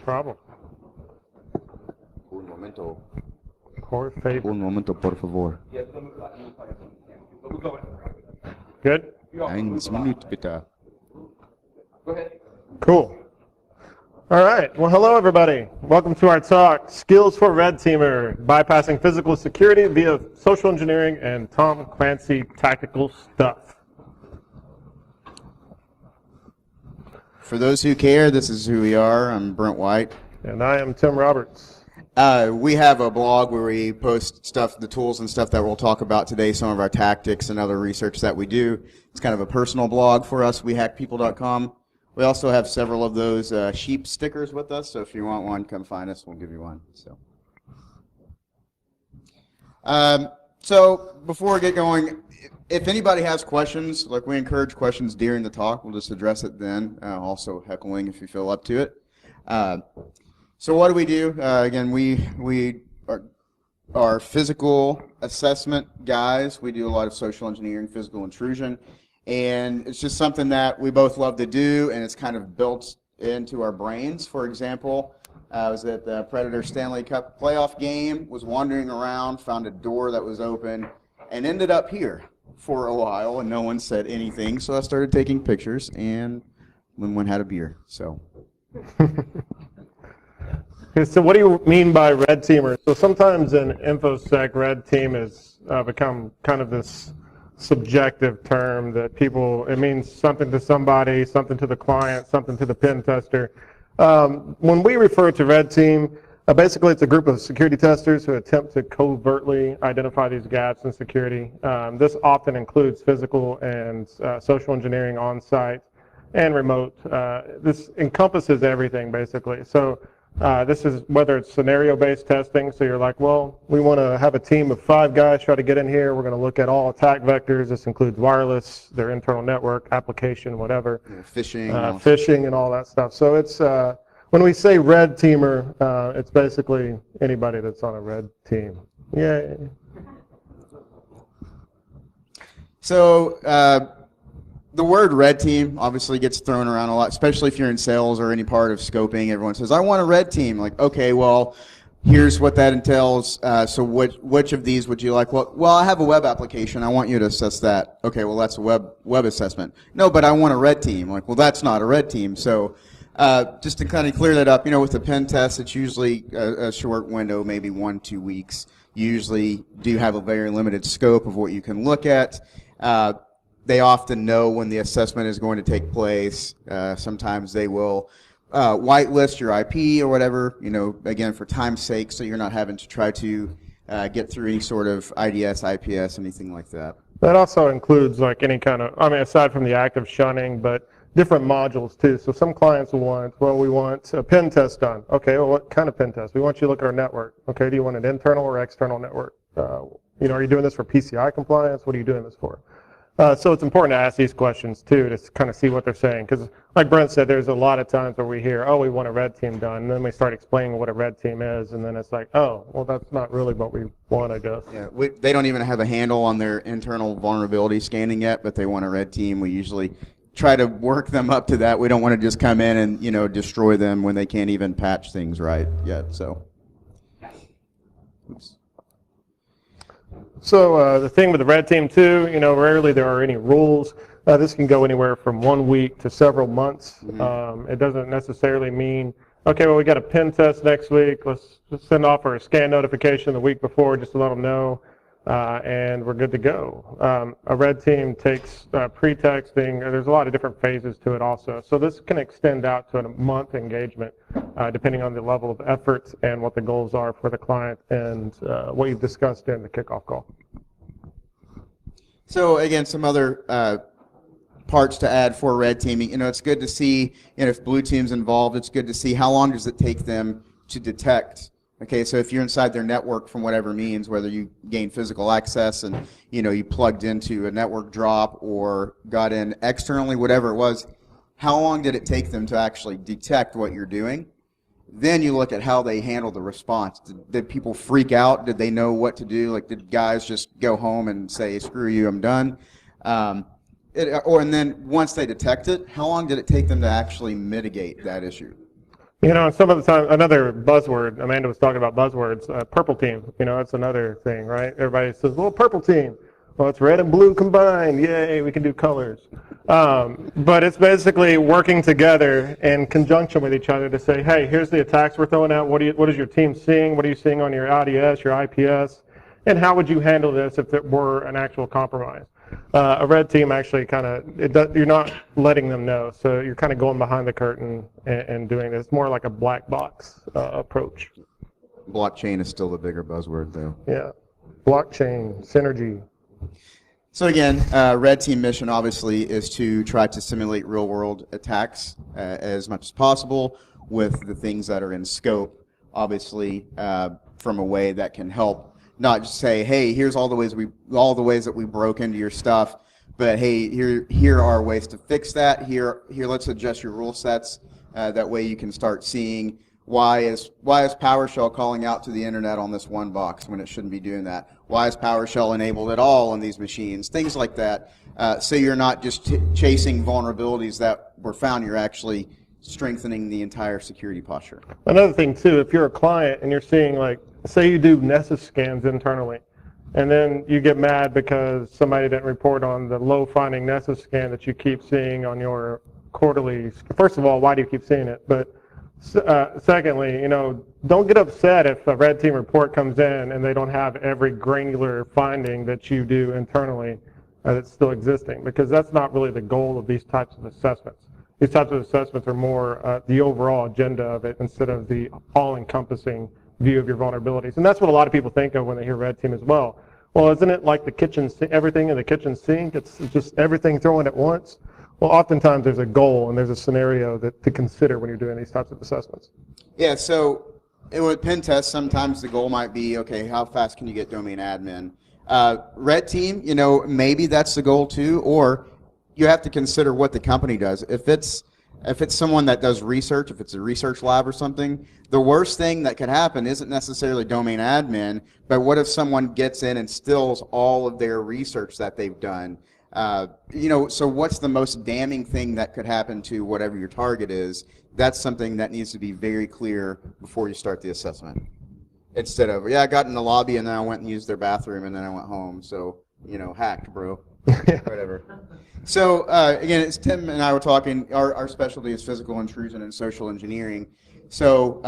problem. Un momento. Por favor. Un momento, por favor. Good? Ein Minute, bitte. Cool. All right. Well, hello, everybody. Welcome to our talk, Skills for Red Teamer, Bypassing Physical Security via Social Engineering and Tom Clancy Tactical Stuff. For those who care, this is who we are. I'm Brent White. And I am Tim Roberts. We have a blog where we post stuff, the tools and stuff that we'll talk about today, some of our tactics and other research that we do. It's kind of a personal blog for us, wehackpeople.com. We also have several of those sheep stickers with us, so if you want one, come find us. We'll give you one. So before we get going, if anybody has questions, like we encourage questions during the talk, we'll just address it then. Also heckling if you feel up to it. So what do we do? Again, we are physical assessment guys. We do a lot of social engineering, physical intrusion, and it's just something that we both love to do, and it's kind of built into our brains. For example, I was at the Predator Stanley Cup playoff game, was wandering around, found a door that was open, and ended up here for a while, and no one said anything, so I started taking pictures, and one had a beer, so. Okay, so what do you mean by red teamer? So sometimes in InfoSec, red team has become kind of this subjective term that it means something to somebody, something to the client, something to the pen tester. When we refer to red team, basically it's a group of security testers who attempt to covertly identify these gaps in security. This often includes physical and social engineering on-site and remote. This encompasses everything basically. So this is whether it's scenario-based testing, so you're like, well, we want to have a team of 5 guys try to get in here. We're going to look at all attack vectors. This includes wireless, their internal network, application, whatever. Phishing and all that stuff. So it's when we say red teamer, it's basically anybody that's on a red team. Yay. So the word red team obviously gets thrown around a lot, especially if you're in sales or any part of scoping. Everyone says, I want a red team. Like, okay, well, here's what that entails. So which of these would you like? Well, I have a web application. I want you to assess that. Okay, well, that's a web assessment. No, but I want a red team. Like, well, that's not a red team. So just to kind of clear that up, with the pen test, it's usually a short window, maybe 1-2 weeks. You usually do have a very limited scope of what you can look at. They often know when the assessment is going to take place. Sometimes they will whitelist your IP or whatever, again, for time's sake, so you're not having to try to get through any sort of IDS, IPS, anything like that. That also includes like any kind of, aside from the active shunning, but different modules too. So some clients will we want a pen test done. Okay, well, what kind of pen test? We want you to look at our network. Okay, do you want an internal or external network? Are you doing this for PCI compliance? What are you doing this for? So it's important to ask these questions too to kind of see what they're saying, because like Brent said, there's a lot of times where we hear, oh, we want a red team done, and then we start explaining what a red team is, and then it's like, oh, well, that's not really what we want, I guess. Yeah, they don't even have a handle on their internal vulnerability scanning yet, but they want a red team. We usually try to work them up to that. We don't want to just come in and destroy them when they can't even patch things right yet. So. Oops. So the thing with the red team too, rarely there are any rules. This can go anywhere from 1 week to several months. Mm-hmm. It doesn't necessarily mean, okay, well, we got a pen test next week. Let's send off our scan notification the week before just to let them know, and we're good to go. A red team takes pre-texting. There's a lot of different phases to it also. So this can extend out to a month engagement, depending on the level of effort and what the goals are for the client and what you've discussed in the kickoff call. So again, some other parts to add for red teaming. It's good to see, if blue team's involved, it's good to see how long does it take them to detect. Okay, so if you're inside their network from whatever means, whether you gain physical access and you plugged into a network drop or got in externally, whatever it was, how long did it take them to actually detect what you're doing? Then you look at how they handle the response. Did people freak out? Did they know what to do? Like, did guys just go home and say, screw you, I'm done? And then once they detect it, how long did it take them to actually mitigate that issue? You know, some of the time, another buzzword, Amanda was talking about buzzwords, purple team, you know, that's another thing, right? Everybody says, well, purple team. Well, it's red and blue combined. Yay, we can do colors. But it's basically working together in conjunction with each other to say, hey, here's the attacks we're throwing out. What is your team seeing? What are you seeing on your IDS, your IPS? And how would you handle this if it were an actual compromise? A red team actually kind of, you're not letting them know. So you're kind of going behind the curtain and doing this. More like a black box approach. Blockchain is still the bigger buzzword, though. Yeah. Blockchain, synergy. So again, red team mission obviously is to try to simulate real-world attacks as much as possible with the things that are in scope, obviously from a way that can help. Not just say, hey, here's all the ways that we broke into your stuff, but hey, here are ways to fix that. Here, let's adjust your rule sets. That way, you can start seeing why is PowerShell calling out to the internet on this one box when it shouldn't be doing that. Why is PowerShell enabled at all on these machines? Things like that. So you're not just chasing vulnerabilities that were found. You're actually strengthening the entire security posture. Another thing too, if you're a client and you're seeing, like, say you do Nessus scans internally, and then you get mad because somebody didn't report on the low finding Nessus scan that you keep seeing on your quarterly. First of all, why do you keep seeing it? But secondly, you know, don't get upset if a red team report comes in and they don't have every granular finding that you do internally that's still existing, because that's not really the goal of these types of assessments. These types of assessments are more the overall agenda of it instead of the all-encompassing view of your vulnerabilities. And that's what a lot of people think of when they hear red team as well. Well, isn't it like the kitchen, everything in the kitchen sink? It's just everything thrown at once. Well, oftentimes there's a goal and there's a scenario to consider when you're doing these types of assessments. Yeah, so with pen tests, sometimes the goal might be, okay, how fast can you get domain admin? Red team, you know, maybe that's the goal too, or you have to consider what the company does. If it's someone that does research, if it's a research lab or something, the worst thing that could happen isn't necessarily domain admin, but what if someone gets in and steals all of their research that they've done? You know, so what's the most damning thing that could happen to whatever your target is? That's something that needs to be very clear before you start the assessment. Instead of, yeah, I got in the lobby and then I went and used their bathroom and then I went home. So, you know, hacked, bro. Whatever. So, again, it's Tim and I were talking. Our specialty is physical intrusion and social engineering. So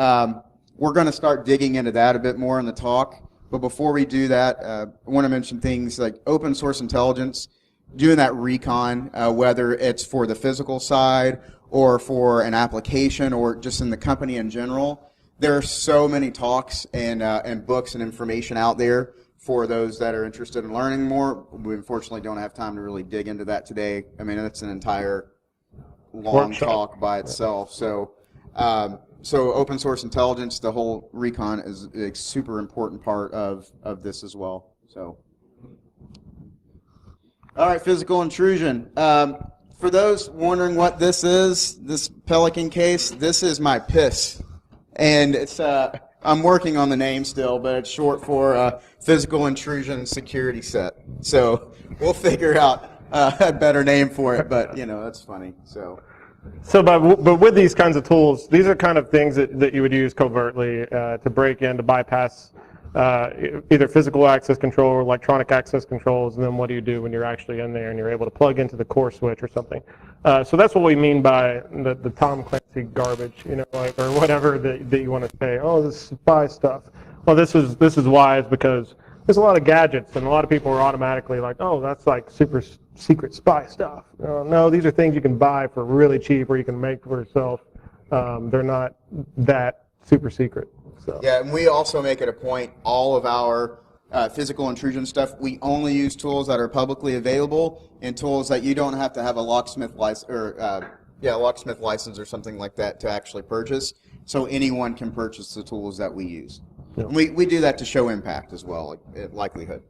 we're going to start digging into that a bit more in the talk. But before we do that, I want to mention things like open source intelligence, doing that recon, whether it's for the physical side or for an application or just in the company in general. There are so many talks and books and information out there for those that are interested in learning more. We unfortunately don't have time to really dig into that today. I mean, it's an entire long talk by itself. So, so open source intelligence, the whole recon is a super important part of this as well. So, all right, physical intrusion. For those wondering what this is, this Pelican case, this is my PIS. And it's, I'm working on the name still, but it's short for Physical Intrusion Security Set. So we'll figure out a better name for it, but, you know, that's funny. So but with these kinds of tools, these are kind of things that you would use covertly to break in, to bypass either physical access control or electronic access controls, and then what do you do when you're actually in there and you're able to plug into the core switch or something. So that's what we mean by the Tom Clancy garbage, you know, like, or whatever that you want to say, oh, this is spy stuff. Well, this is why, is because there's a lot of gadgets, and a lot of people are automatically like, oh, that's like super secret spy stuff. No, these are things you can buy for really cheap or you can make for yourself. They're not that super secret. So. Yeah, and we also make it a point, all of our physical intrusion stuff, we only use tools that are publicly available and tools that you don't have to have a locksmith license locksmith license or something like that to actually purchase. So anyone can purchase the tools that we use. Yeah. And we do that to show impact as well, like likelihood.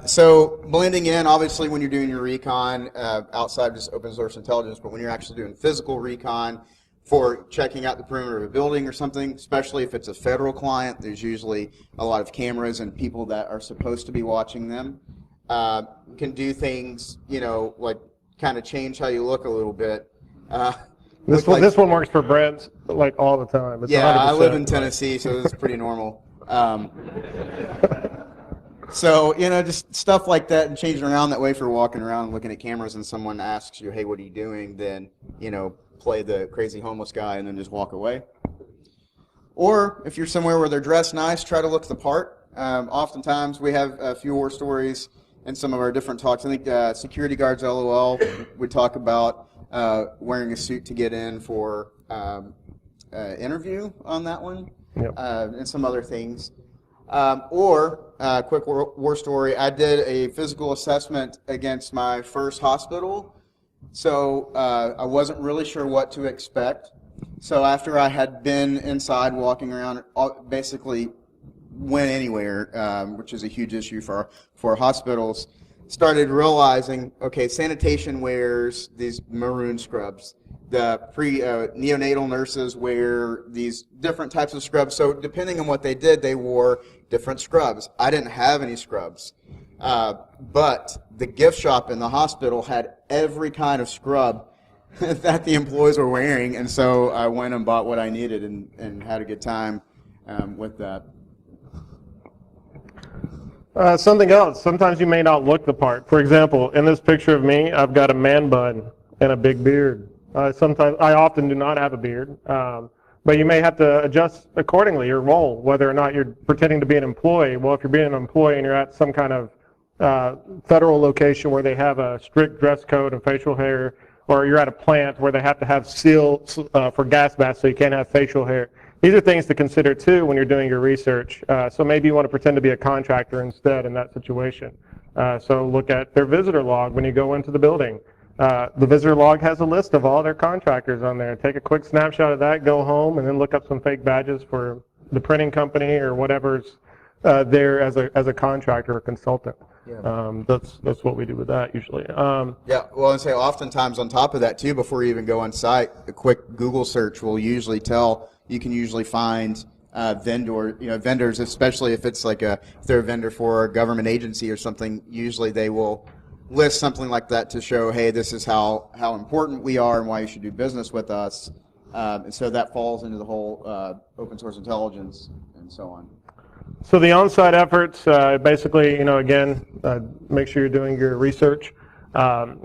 So blending in, obviously, when you're doing your recon outside of just open source intelligence, but when you're actually doing physical recon for checking out the perimeter of a building or something, especially if it's a federal client, there's usually a lot of cameras and people that are supposed to be watching them. Can do things, you know, like kind of change how you look a little bit. This one works for Brent like all the time. It's Yeah, 100%. I live in Tennessee, so it's pretty normal. So, just stuff like that and changing around that way for walking around, looking at cameras, and someone asks you, hey, what are you doing? Then, play the crazy homeless guy and then just walk away. Or if you're somewhere where they're dressed nice, try to look the part. Oftentimes we have a few war stories in some of our different talks. I think security guards, LOL, would talk about wearing a suit to get in for interview on that one. Yep. And some other things. Quick war story, I did a physical assessment against my first hospital, so I wasn't really sure what to expect. So after I had been inside walking around, basically went anywhere, which is a huge issue for hospitals, started realizing, okay, sanitation wears these maroon scrubs. The neonatal nurses wear these different types of scrubs. So depending on what they did, they wore different scrubs. I didn't have any scrubs. But the gift shop in the hospital had every kind of scrub that the employees were wearing. And so I went and bought what I needed and had a good time with that. Something else. Sometimes you may not look the part. For example, in this picture of me, I've got a man bun and a big beard. I often do not have a beard, but you may have to adjust accordingly your role, whether or not you're pretending to be an employee. Well, if you're being an employee and you're at some kind of federal location where they have a strict dress code and facial hair, or you're at a plant where they have to have seals for gas masks so you can't have facial hair. These are things to consider too when you're doing your research. So maybe you want to pretend to be a contractor instead in that situation. So look at their visitor log when you go into the building. The visitor log has a list of all their contractors on there. Take a quick snapshot of that, go home, and then look up some fake badges for the printing company or whatever's there as a contractor or consultant. Yeah. That's what we do with that usually. Yeah, well, I'd say oftentimes on top of that too, before you even go on site, a quick Google search will usually you can usually find vendors, especially if it's like if they're a vendor for a government agency or something. Usually they will list something like that to show, hey, this is how important we are and why you should do business with us. And so that falls into the whole open source intelligence and so on. So the on-site efforts, basically, again, make sure you're doing your research.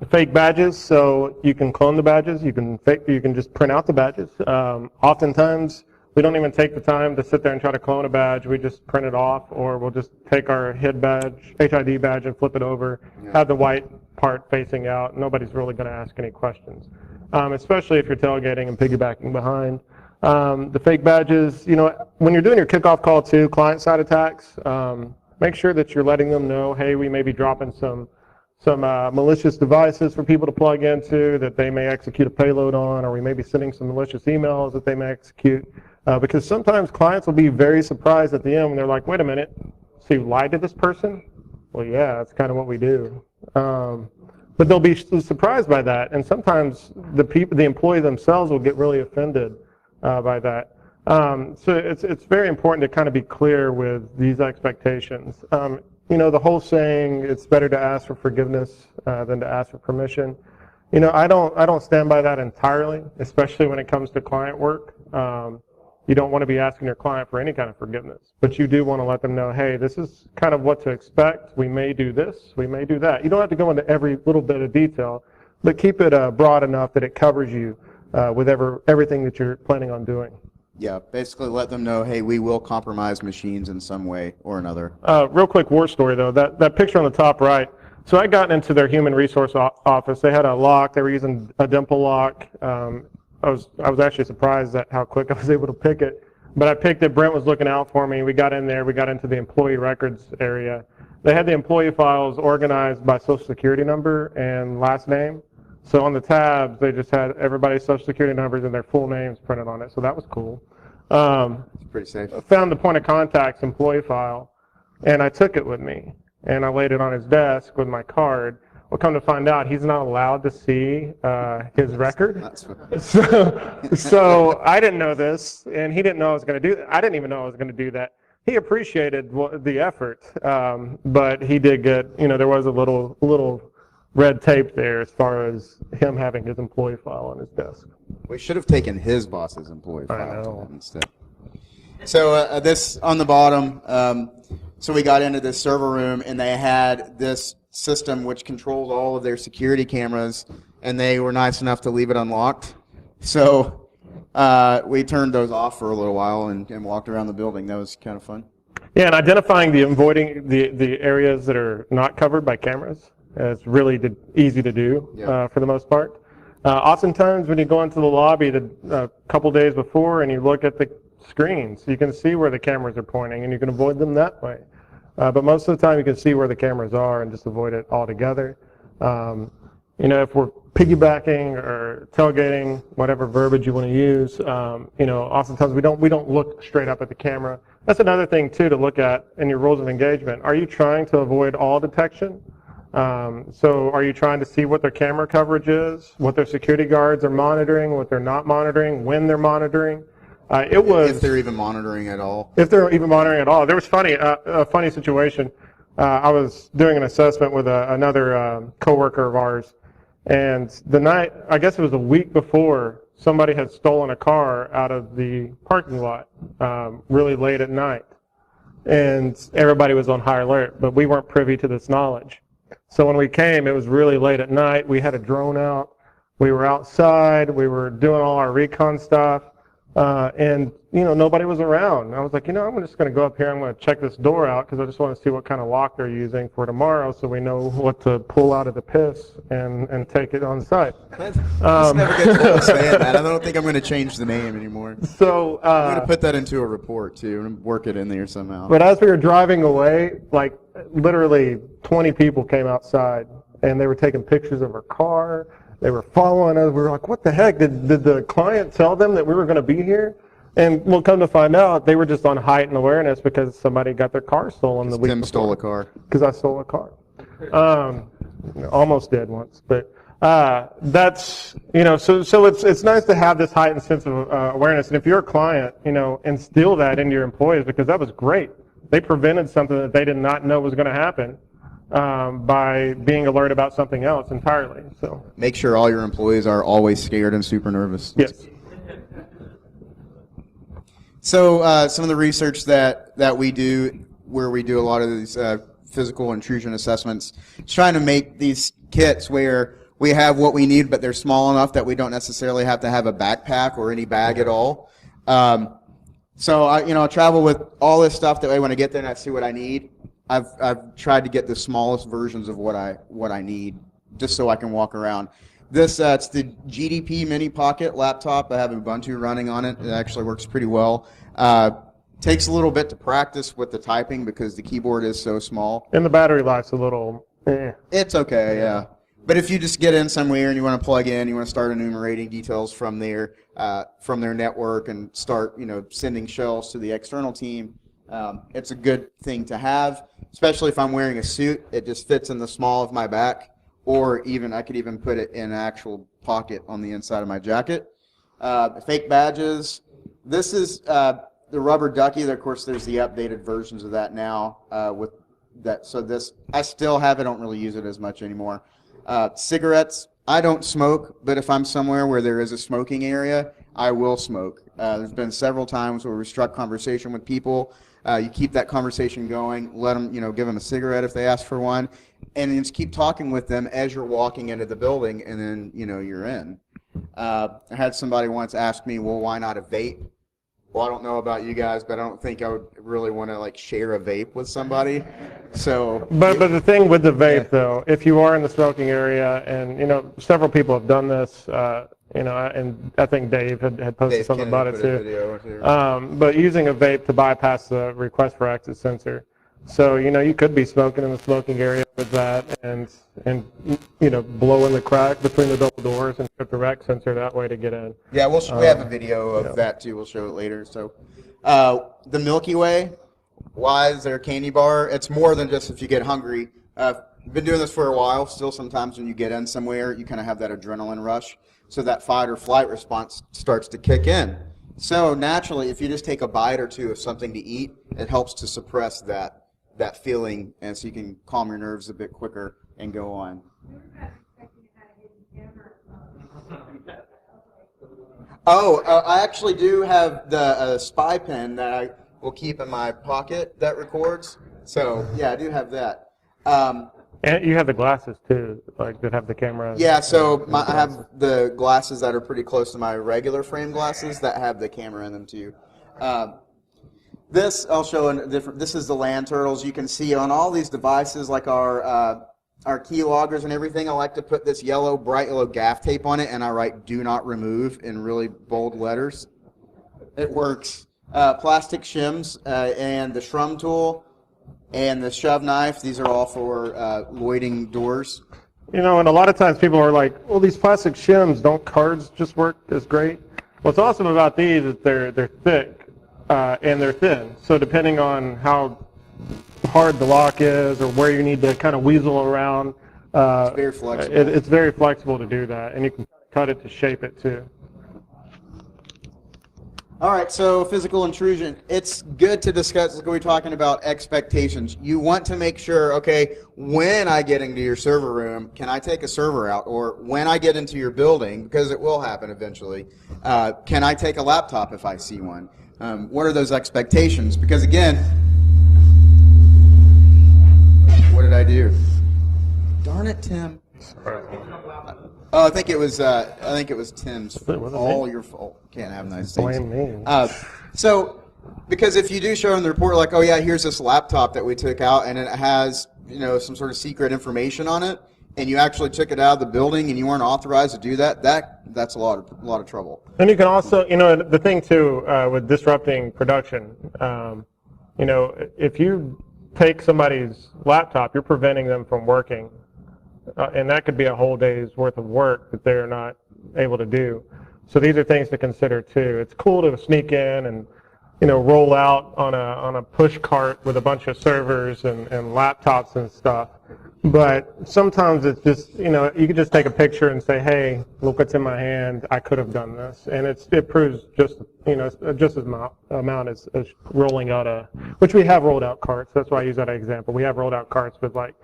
Fake badges, so you can clone the badges. You can just print out the badges. Oftentimes, we don't even take the time to sit there and try to clone a badge. We just print it off, or we'll just take our HID badge, and flip it over, have the white part facing out. Nobody's really going to ask any questions, especially if you're tailgating and piggybacking behind. The fake badges, when you're doing your kickoff call too, client-side attacks, make sure that you're letting them know, hey, we may be dropping some malicious devices for people to plug into that they may execute a payload on, or we may be sending some malicious emails that they may execute. Because sometimes clients will be very surprised at the end when they're like, wait a minute, so you lied to this person? Well, yeah, that's kind of what we do. But they'll be surprised by that, and sometimes the employee themselves will get really offended by that. So it's very important to kind of be clear with these expectations. The whole saying, it's better to ask for forgiveness than to ask for permission. I don't stand by that entirely, especially when it comes to client work. You don't want to be asking your client for any kind of forgiveness, but you do want to let them know, hey, this is kind of what to expect. We may do this, we may do that. You don't have to go into every little bit of detail, but keep it broad enough that it covers you with everything that you're planning on doing. Yeah, basically let them know, hey, we will compromise machines in some way or another. Real quick war story, though. That picture on the top right, so I got into their human resource office. They had a lock. They were using a dimple lock. I was actually surprised at how quick I was able to pick it. But I picked it. Brent was looking out for me. We got in there. We got into the employee records area. They had the employee files organized by social security number and last name. So on the tabs, they just had everybody's social security numbers and their full names printed on it. So that was cool. It's pretty safe. I found the point of contact's employee file, and I took it with me. And I laid it on his desk with my card. Well, come to find out, he's not allowed to see his record. So I didn't know this, and he didn't know I was going to do that. I didn't even know I was going to do that. He appreciated the effort, but he did get, there was a little red tape there as far as him having his employee file on his desk. We should have taken his boss's employee I file to know. that instead. So this on the bottom, so we got into this server room, and they had this system which controls all of their security cameras, and they were nice enough to leave it unlocked. So we turned those off for a little while and walked around the building. That was kind of fun. Yeah, and identifying avoiding the areas that are not covered by cameras is really easy to do for the most part. Oftentimes when you go into the lobby a couple days before and you look at the screens, you can see where the cameras are pointing and you can avoid them that way. But most of the time you can see where the cameras are and just avoid it altogether. If we're piggybacking or tailgating, whatever verbiage you want to use, oftentimes we don't look straight up at the camera. That's another thing too to look at in your rules of engagement. Are you trying to avoid all detection? So are you trying to see what their camera coverage is, what their security guards are monitoring, what they're not monitoring, when they're monitoring? If they're even monitoring at all. If they're even monitoring at all. There was a funny situation. I was doing an assessment with another coworker of ours, and the night, I guess it was a week before, somebody had stolen a car out of the parking lot really late at night. And everybody was on high alert, but we weren't privy to this knowledge. So when we came, it was really late at night. We had a drone out. We were outside. We were doing all our recon stuff. And nobody was around. I was like, I'm just going to go up here. I'm going to check this door out because I just want to see what kind of lock they're using for tomorrow so we know what to pull out of the piss and take it on site. That's never get to understand that. I don't think I'm going to change the name anymore. So I'm going to put that into a report too and work it in there somehow. But as we were driving away, like literally 20 people came outside and they were taking pictures of our car. They were following us. We were like, what the heck? Did the client tell them that we were going to be here? And we'll come to find out they were just on heightened awareness because somebody got their car stolen the week before. Tim stole a car. Because I stole a car. Almost did once. But that's, so it's nice to have this heightened sense of awareness. And if you're a client, instill that into your employees because that was great. They prevented something that they did not know was going to happen. By being alert about something else entirely. So make sure all your employees are always scared and super nervous. Yes. So some of the research that we do, where we do a lot of these physical intrusion assessments, is trying to make these kits where we have what we need, but they're small enough that we don't necessarily have to have a backpack or any bag at all. So I travel with all this stuff that way when I get there and I see what I need. I've tried to get the smallest versions of what I need, just so I can walk around. This it's the GDP Mini Pocket laptop. I have Ubuntu running on it. It actually works pretty well. Takes a little bit to practice with the typing because the keyboard is so small. And the battery life's a little. It's okay, yeah. But if you just get in somewhere and you want to plug in, you want to start enumerating details from their network and start sending shells to the external team. It's a good thing to have, especially if I'm wearing a suit. It just fits in the small of my back, or I could even put it in an actual pocket on the inside of my jacket. Fake badges. This is the rubber ducky. Of course, there's the updated versions of that now. With that, so this I still have. I don't really use it as much anymore. Cigarettes. I don't smoke, but if I'm somewhere where there is a smoking area, I will smoke. There's been several times where we struck conversation with people. You keep that conversation going, let them, give them a cigarette if they ask for one, and just keep talking with them as you're walking into the building, and then, you're in. I had somebody once ask me, well, why not a vape? Well, I don't know about you guys, but I don't think I would really want to, share a vape with somebody. So. But the thing with the vape, though, if you are in the smoking area, and, several people have done this, and I think Dave had posted something about it too. But using a vape to bypass the request for access sensor. So, you could be smoking in the smoking area with that and blow in the crack between the double doors and trip the rec sensor that way to get in. Yeah, we have a video of that too. We'll show it later. So the Milky Way, why is there a candy bar? It's more than just if you get hungry. I've been doing this for a while. Still, sometimes when you get in somewhere, you kind of have that adrenaline rush. So that fight or flight response starts to kick in. So naturally, if you just take a bite or two of something to eat, it helps to suppress that feeling, and so you can calm your nerves a bit quicker and go on. Oh, I actually do have the spy pen that I will keep in my pocket that records. So yeah, I do have that. And you have the glasses too, like that have the camera. Yeah, so I have the glasses that are pretty close to my regular frame glasses that have the camera in them too. This I'll show in different. This is the land turtles. You can see on all these devices, like our key loggers and everything. I like to put this yellow, bright yellow gaff tape on it, and I write "Do not remove" in really bold letters. It works. Plastic shims and the shrum tool and the shove knife. These are all for lloyding doors. You know, and a lot of times people are like, well, these plastic shims, don't cards just work as great? What's awesome about these is they're thick and they're thin. So depending on how hard the lock is or where you need to kind of weasel around, It's very flexible. it's very flexible to do that, and you can cut it to shape it too. All right, so physical intrusion. It's good to discuss, like we're talking about expectations. You want to make sure, okay, when I get into your server room, can I take a server out? Or when I get into your building, because it will happen eventually, can I take a laptop if I see one? What are those expectations? Because again, what did I do? Darn it, Tim. Oh, I think it was Tim's. All your fault. Can't have nice things. Blame me. So, because if you do show in the report, like, oh yeah, here's this laptop that we took out, and it has, you know, some sort of secret information on it, and you actually took it out of the building, and you weren't authorized to do that, that's a lot of trouble. And you can also, you know, the thing too with disrupting production, you know, if you take somebody's laptop, you're preventing them from working. And that could be a whole day's worth of work that they're not able to do. So these are things to consider too. It's cool to sneak in and, you know, roll out on a push cart with a bunch of servers and laptops and stuff. But sometimes it's just, you know, you can just take a picture and say, hey, look what's in my hand. I could have done this. And it proves just, you know, just as amount as rolling out which we have rolled out carts. That's why I use that example. We have rolled out carts with like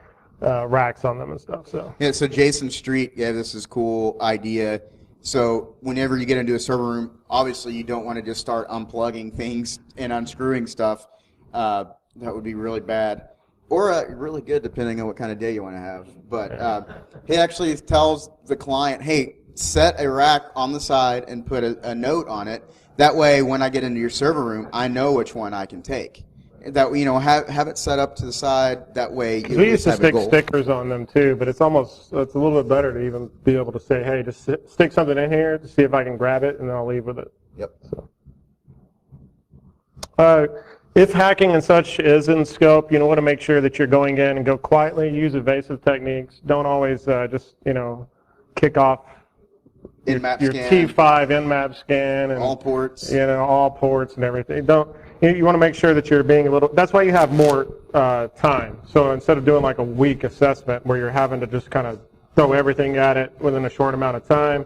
racks on them and stuff. So yeah, so Jason Street gave this cool idea. So whenever you get into a server room, obviously you don't want to just start unplugging things and unscrewing stuff. That would be really bad. Or really good, depending on what kind of day you want to have. But he actually tells the client, hey, set a rack on the side and put a note on it. That way, when I get into your server room, I know which one I can take. That, you know, have it set up to the side. That way, you we used to have stick a goal. stickers on them too, but it's a little bit better to even be able to say, hey, just stick something in here to see if I can grab it, and then I'll leave with it. Yep. So. If hacking and such is in scope, you want to make sure that you're going in and go quietly, use evasive techniques. Don't always just, you know, kick off your T5 Nmap scan and all ports. You know, all ports and everything. You want to make sure that you're being a little, that's why you have more time. So instead of doing like a week assessment where you're having to just kind of throw everything at it within a short amount of time,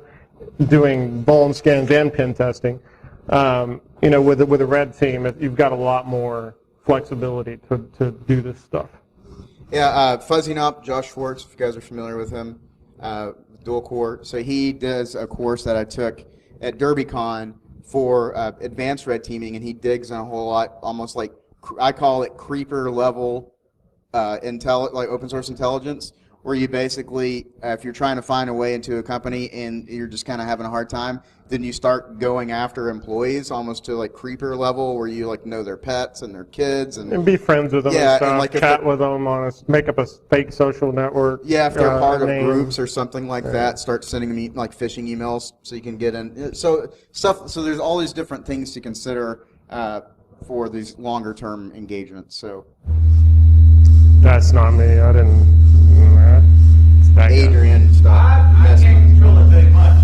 doing vuln scans and pen testing, you know, with a red team, you've got a lot more flexibility to do this stuff. Yeah, Fuzzy Nop, Josh Schwartz, if you guys are familiar with him, dual core. So he does a course that I took at DerbyCon for advanced red teaming, and he digs in a whole lot, almost like, I call it creeper level like open source intelligence, where you basically, if you're trying to find a way into a company and you're just kind of having a hard time, then you start going after employees almost to like creeper level, where you like know their pets and their kids and be friends with them, yeah, and stuff, and like chat with them, make up a fake social network. Yeah, if they're part of name. groups or something like that, start sending them like phishing emails so you can get in. So there's all these different things to consider for these longer term engagements. So that's not me. I didn't. Adrian, stop. I can't control it very much.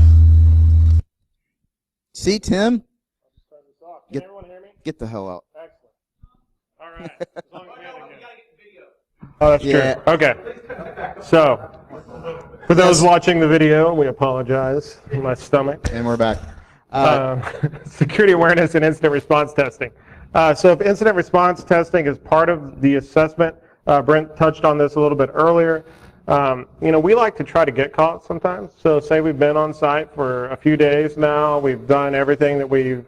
See, Tim? Can everyone hear me? Get the hell out. Excellent. All right. As long as we have it good. We gotta get the video. Oh, that's Yeah. true. Okay. So, for those watching the video, we apologize. My stomach. And we're back. Security awareness and incident response testing. So if incident response testing is part of the assessment, Brent touched on this a little bit earlier. We like to try to get caught sometimes. So say we've been on site for a few days now, we've done everything that we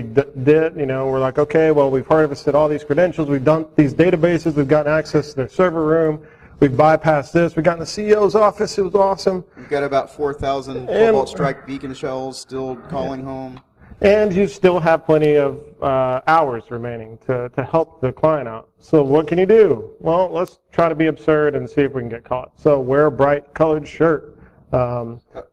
did, we're like, okay, well, we've harvested all these credentials, we've done these databases, we've gotten access to their server room, we've bypassed this, we got in the CEO's office, it was awesome. We've got about 4,000 Cobalt Strike beacon shells still calling home. And you still have plenty of hours remaining to help the client out. So what can you do? Well, let's try to be absurd and see if we can get caught. So wear a bright colored shirt.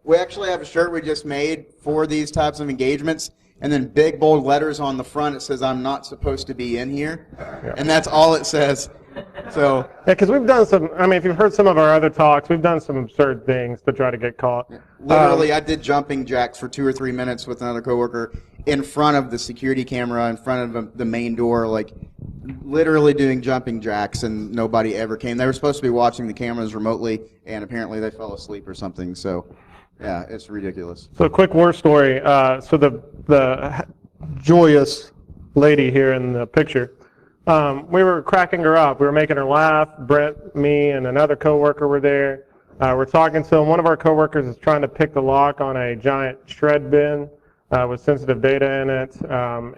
We actually have a shirt we just made for these types of engagements, and then big bold letters on the front, it says, "I'm not supposed to be in here." Yeah. And that's all it says. So yeah, because we've done some, if you've heard some of our other talks, we've done some absurd things to try to get caught. Literally, I did jumping jacks for 2 or 3 minutes with another coworker in front of the security camera, in front of the main door, like literally doing jumping jacks, and nobody ever came. They were supposed to be watching the cameras remotely, and apparently they fell asleep or something. So yeah, it's ridiculous. So a quick war story. So the joyous lady here in the picture, we were cracking her up. We were making her laugh. Brent, me, and another coworker were there. We're talking to him. One of our coworkers is trying to pick the lock on a giant shred bin with sensitive data in it.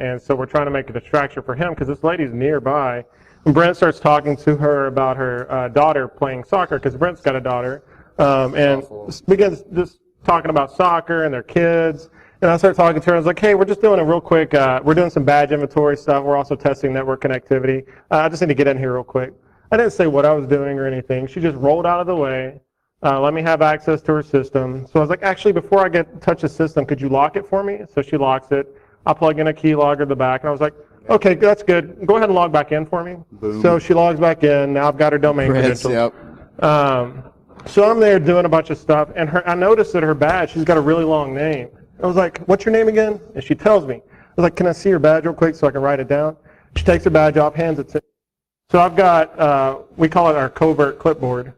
And so we're trying to make a distraction for him because this lady's nearby. And Brent starts talking to her about her daughter playing soccer, because Brent's got a daughter. And begins just talking about soccer and their kids. And I started talking to her. I was like, hey, we're just doing a real quick, we're doing some badge inventory stuff. We're also testing network connectivity. I just need to get in here real quick. I didn't say what I was doing or anything. She just rolled out of the way, let me have access to her system. So I was like, actually, before I touch the system, could you lock it for me? So she locks it. I plug in a keylogger at the back, and I was like, okay, that's good. Go ahead and log back in for me. Boom. So she logs back in. Now I've got her domain credentials. Yep. So I'm there doing a bunch of stuff, and I noticed that her badge, she's got a really long name. I was like, what's your name again? And she tells me. I was like, can I see your badge real quick so I can write it down? She takes her badge off, hands it to me. So I've got, we call it our covert clipboard.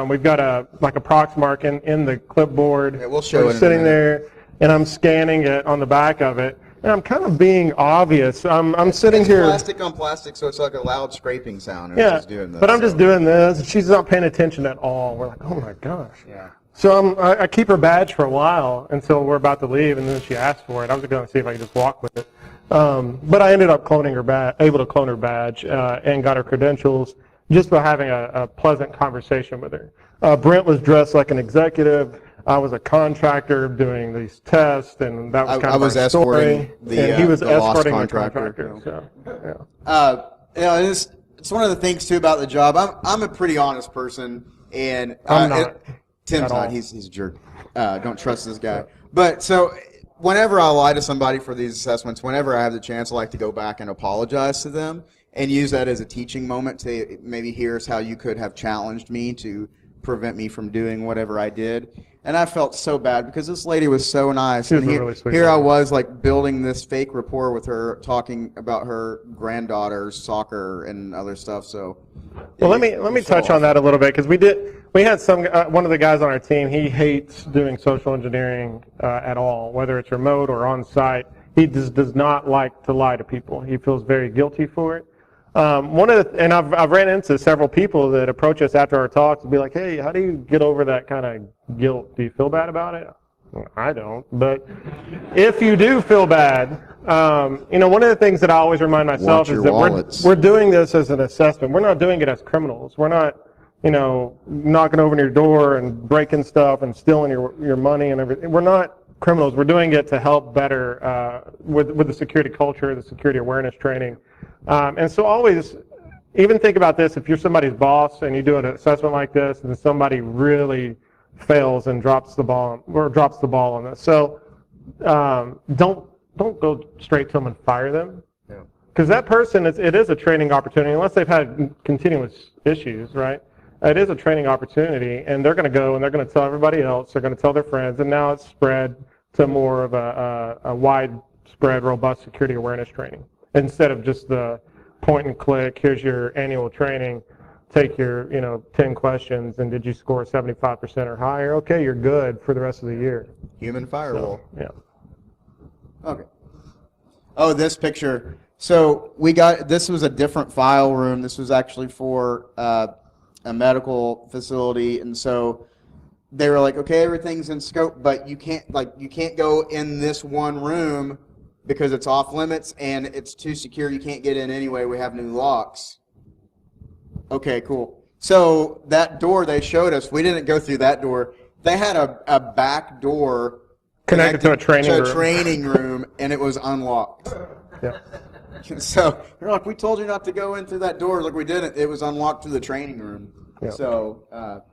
We've got a prox mark in the clipboard. Yeah, we'll show it sitting there, and I'm scanning it on the back of it. And I'm kind of being obvious. I'm sitting here. Plastic on plastic, so it's like a loud scraping sound. Yeah, she's doing this, but I'm just doing this, and she's not paying attention at all. We're like, oh my gosh. Yeah. So I keep her badge for a while until we're about to leave, and then she asked for it. I was going to see if I could just walk with it. But I ended up able to clone her badge and got her credentials just by having a pleasant conversation with her. Brent was dressed like an executive. I was a contractor doing these tests, and that was kind of my story. And he was escorting the contractor. So, yeah. It's one of the things too about the job. I'm a pretty honest person, and I'm not. Tim's not. He's a jerk. Don't trust this guy. But so whenever I lie to somebody for these assessments, whenever I have the chance, I like to go back and apologize to them and use that as a teaching moment to maybe here's how you could have challenged me to prevent me from doing whatever I did. And I felt so bad because this lady was so nice. She was really sweet. Here I was like building this fake rapport with her, talking about her granddaughter's soccer and other stuff. So, well, let me touch on that a little bit, because we had one of the guys on our team. He hates doing social engineering at all, whether it's remote or on site. He just does not like to lie to people. He feels very guilty for it. And I've ran into several people that approach us after our talks and be like, hey, how do you get over that kind of guilt? Do you feel bad about it? Well, I don't. But if you do feel bad, one of the things that I always remind myself is that we're doing this as an assessment. We're not doing it as criminals. We're not, knocking over your door and breaking stuff and stealing your money and everything. We're not criminals. We're doing it to help better with the security culture, the security awareness training. And so always, even think about this, if you're somebody's boss and you do an assessment like this and somebody really fails and drops the ball on this. So don't go straight to them and fire them. Because that person, it is a training opportunity, unless they've had continuous issues, right? It is a training opportunity, and they're going to go and they're going to tell everybody else, they're going to tell their friends, and now it's spread to more of a widespread, robust security awareness training. Instead of just the point and click, here's your annual training, take your 10 questions, and did you score 75% or higher? Okay, you're good for the rest of the year. Human firewall. So, yeah. Okay. Oh, this picture. So this was a different file room. This was actually for a medical facility, and so they were like, okay, everything's in scope, but you can't go in this one room because it's off limits and it's too secure. You can't get in anyway. We have new locks. Okay, cool. So that door they showed us, we didn't go through that door. They had a back door Connected to a training room, and it was unlocked. Yeah. So they're like, we told you not to go in through that door. Look, we didn't. It was unlocked through the training room. Yeah. So,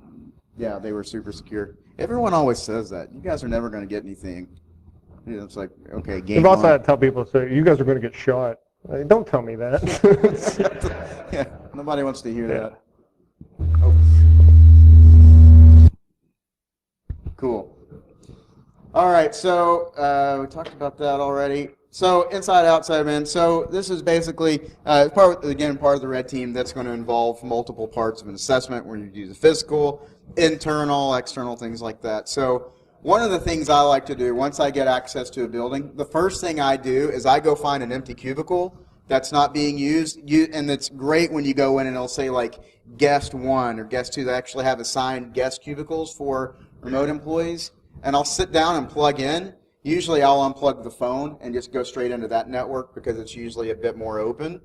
yeah, they were super secure. Everyone always says that. You guys are never going to get anything. You know, it's like, okay, game We've also on. had to tell people, so you guys are going to get shot. Like, don't tell me that. Yeah, nobody wants to hear Yeah. that. Oh. Cool. All right, so we talked about that already. So inside, outside, man. So this is basically part of the red team that's going to involve multiple parts of an assessment where you do the physical, internal, external, things like that. So one of the things I like to do once I get access to a building, the first thing I do is I go find an empty cubicle that's not being used. And it's great when you go in and it'll say like guest 1 or guest 2. They actually have assigned guest cubicles for remote employees. And I'll sit down and plug in. Usually I'll unplug the phone and just go straight into that network because it's usually a bit more open.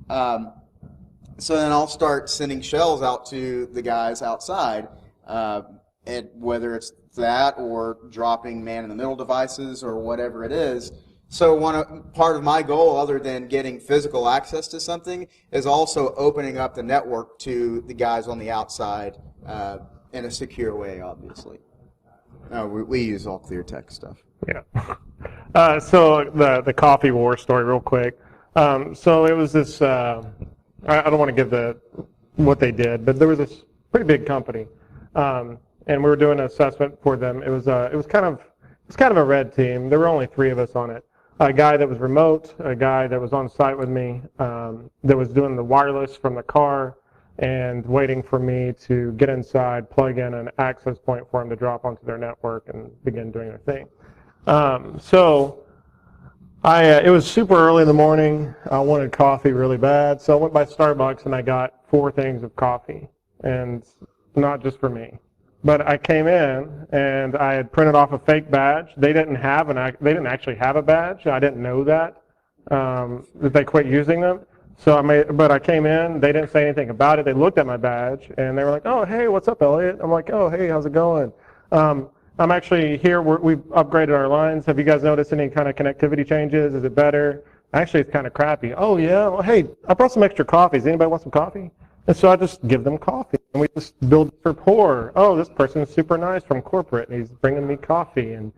So then I'll start sending shells out to the guys outside, and whether it's that or dropping man-in-the-middle devices or whatever it is. So part of my goal, other than getting physical access to something, is also opening up the network to the guys on the outside in a secure way, obviously. We use all clear text stuff. Yeah. So the coffee war story real quick. So it was this, I don't want to give what they did, but there was this pretty big company, and we were doing an assessment for them. It was kind of a red team. There were only 3 of us on it. A guy that was remote, a guy that was on site with me, that was doing the wireless from the car, and waiting for me to get inside, plug in an access point for them to drop onto their network and begin doing their thing. So it was super early in the morning. I wanted coffee really bad, so I went by Starbucks and I got 4 things of coffee, and not just for me. But I came in and I had printed off a fake badge. They didn't actually have a badge. I didn't know that they quit using them. So I came in. They didn't say anything about it. They looked at my badge and they were like, "Oh, hey, what's up, Elliot?" I'm like, "Oh, hey, how's it going?" I'm actually here. We've upgraded our lines. Have you guys noticed any kind of connectivity changes? Is it better? Actually, it's kind of crappy. Oh, yeah? Well, hey, I brought some extra coffee. Does anybody want some coffee? And so I just give them coffee, and we just build rapport. Oh, this person is super nice from corporate, and he's bringing me coffee, and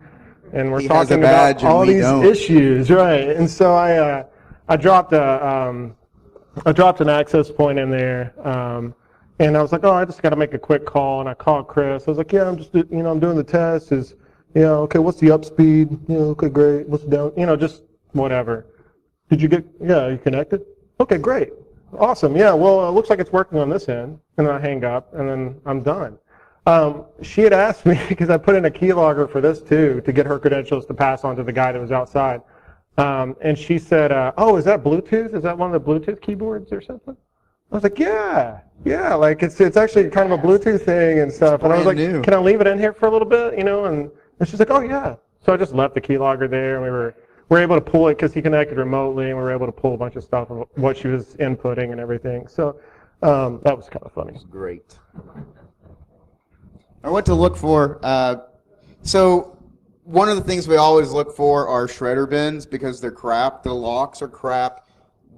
we're talking about all these issues, right? And so I dropped an access point in there. And I was like, oh, I just got to make a quick call. And I called Chris. I was like, yeah, I'm doing the test. Okay, what's the up speed? Okay, great. What's the down? Just whatever. You connected? Okay, great. Awesome. Yeah, well, it looks like it's working on this end. And then I hang up, and then I'm done. She had asked me, because I put in a keylogger for this too, to get her credentials to pass on to the guy that was outside. And she said, oh, is that Bluetooth? Is that one of the Bluetooth keyboards or something? I was like, yeah, like it's actually kind of a Bluetooth thing and stuff. And I was like, can I leave it in here for a little bit, And she's like, oh yeah. So I just left the keylogger there, and we were able to pull it because he connected remotely, and we were able to pull a bunch of stuff of what she was inputting and everything. So that was kind of funny. Great. Or what to look for. So one of the things we always look for are shredder bins because they're crap. The locks are crap.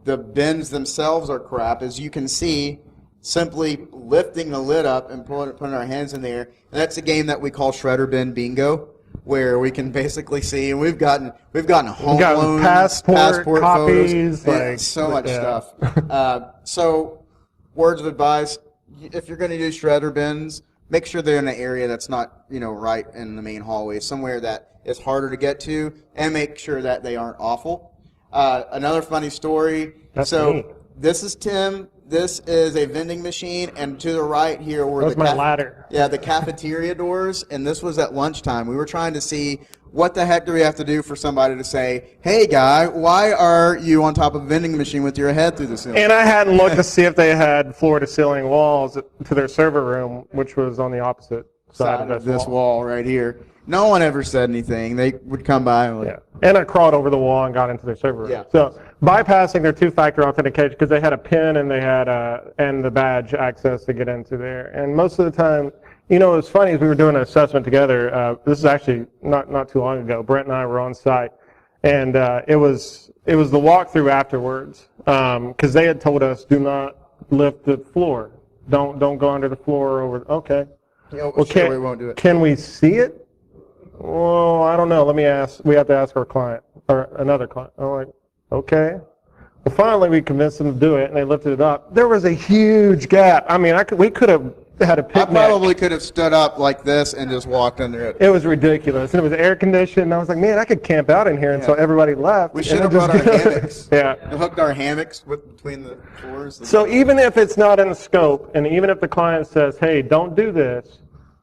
The bins themselves are crap. As you can see, simply lifting the lid up and putting our hands in there. And that's a game that we call Shredder Bin Bingo, where we can basically see, and we've gotten home loans, passport copies, photos, so much stuff. So words of advice, if you're going to do shredder bins, make sure they're in an area that's not, right in the main hallway, somewhere that is harder to get to, and make sure that they aren't awful. Another funny story. That's neat. This is Tim. This is a vending machine, and to the right here were That's my ladder. Yeah, the cafeteria doors, and this was at lunchtime. We were trying to see what the heck do we have to do for somebody to say, hey, guy, why are you on top of a vending machine with your head through the ceiling? And I hadn't looked to see if they had floor-to-ceiling walls to their server room, which was on the opposite side of this wall right here. No one ever said anything. They would come by and yeah. And I crawled over the wall and got into their server room. Yeah. So bypassing their two-factor authentication, because they had a PIN and they had and the badge access to get into there. And most of the time, you know, it was funny as we were doing an assessment together. This is actually not too long ago. Brent and I were on site, and it was the walkthrough afterwards, because they had told us do not lift the floor, don't go under the floor over. Okay. Yeah, well, sure, we won't do it. Can we see it? Well, I don't know. Let me ask. We have to ask our client or another client. I'm like, okay. Well, finally we convinced them to do it, and they lifted it up. There was a huge gap. I mean, we could have had a picnic. I probably could have stood up like this and just walked under it. It was ridiculous, and it was air conditioned. And I was like, man, I could camp out in here until everybody left. We should have brought our hammocks. Yeah. And hooked our hammocks between the floors. So even if it's not in the scope, and even if the client says, hey, don't do this,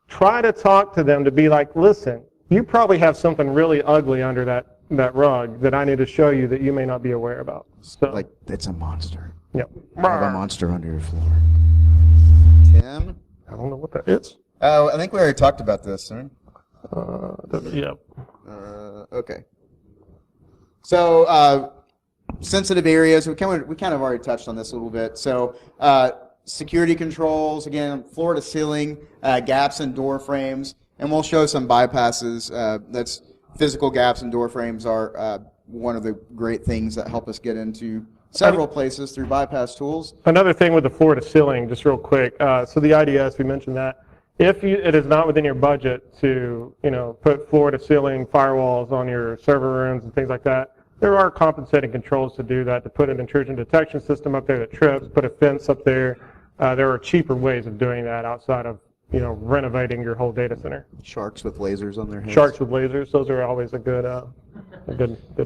try to talk to them to be like, listen, you probably have something really ugly under that rug that I need to show you that you may not be aware about. So, like, it's a monster. Yep. You have a monster under your floor. Tim? I don't know what that is. Oh, I think we already talked about this, right? Yep. Okay. So, sensitive areas, we kind of already touched on this a little bit. So, security controls, again, floor to ceiling, gaps in door frames, and we'll show some bypasses. That's physical gaps in door frames are one of the great things that help us get into several places through bypass tools. Another thing with the floor to ceiling, just real quick. So the IDS, we mentioned that. If it is not within your budget to, put floor to ceiling firewalls on your server rooms and things like that, there are compensating controls to do that, to put an intrusion detection system up there that trips, put a fence up there. There are cheaper ways of doing that outside of, renovating your whole data center. Sharks with lasers on their heads. Sharks with lasers, those are always a good one.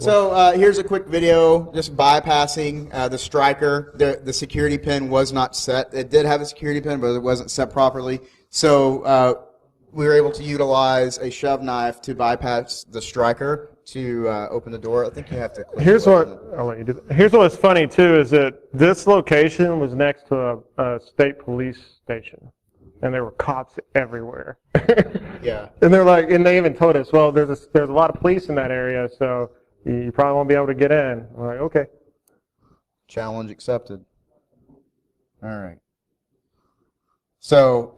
So here's a quick video just bypassing the striker. The security pin was not set. It did have a security pin, but it wasn't set properly. So we were able to utilize a shove knife to bypass the striker to open the door. I think you have to click. I'll let you do that. Here's what's funny too is that this location was next to a state police station, and there were cops everywhere. Yeah. And they even told us, well, there's a lot of police in that area, so you probably won't be able to get in. We're like, okay. Challenge accepted. All right. So,